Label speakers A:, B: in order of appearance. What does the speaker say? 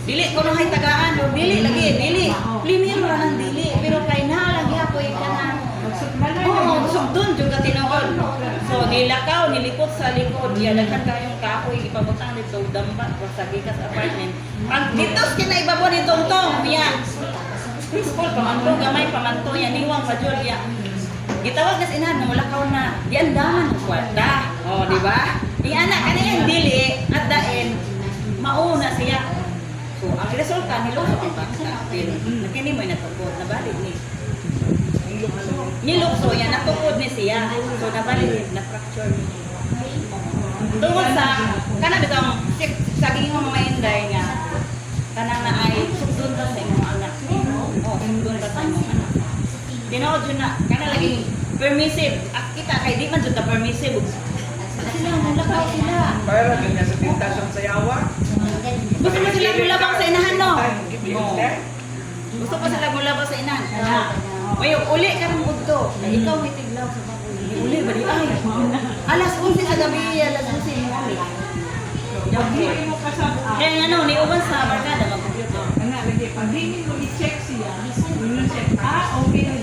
A: Dili ko nang hay tagaan, o dili lagi, dili. Limiro ra nang dili, pero kay na lagi ako ka na. Oo, sugdon jud ka tinuod. So nilakaw, nilipot sa likod, ya daghan kayong kahoy ipabutang dito dambat sa gikas apartment. Pag dito kina ibabaw ni Tongtong, ya. School pamanto gamay pamanto ya niwang pa jud ya. Gitawag na inahan nga mulakaw na. Di andaman ng kwarta. Oh, di ba? Di anak kaniyang dili at daen mauna siya. So, ang resulta nilusok ang bangka. Nakini mo natukod, nabalik ni. Nilukso yan, natukod ni siya. So, nabalik, na-fracture ni. Tungkol sa, kana bitong, saging mo mga inday nga, kana na ay sugdun ka sa imong anak. Oo, sugdun ka sa imong anak. Tinood yun na, kana lagi permissive. Kita kay di man dyan na permissive. Sila, mulakaw sila.
B: Para ganyan sa tintasyon sa yawa.
A: Gusto mo sila mulabang sa inahan, no?
B: Oo.
A: Gusto pa sila mulabang sa inahan. May uli ka ng udto. Ikaw may tiglaw sa baboy. Uli ba di ay? Alas 11 sa gabi, alas 12 mo uli. Kaya nga no, ni uban sa barkada mag-computer.
C: Pag hindi mo i-check siya, okay na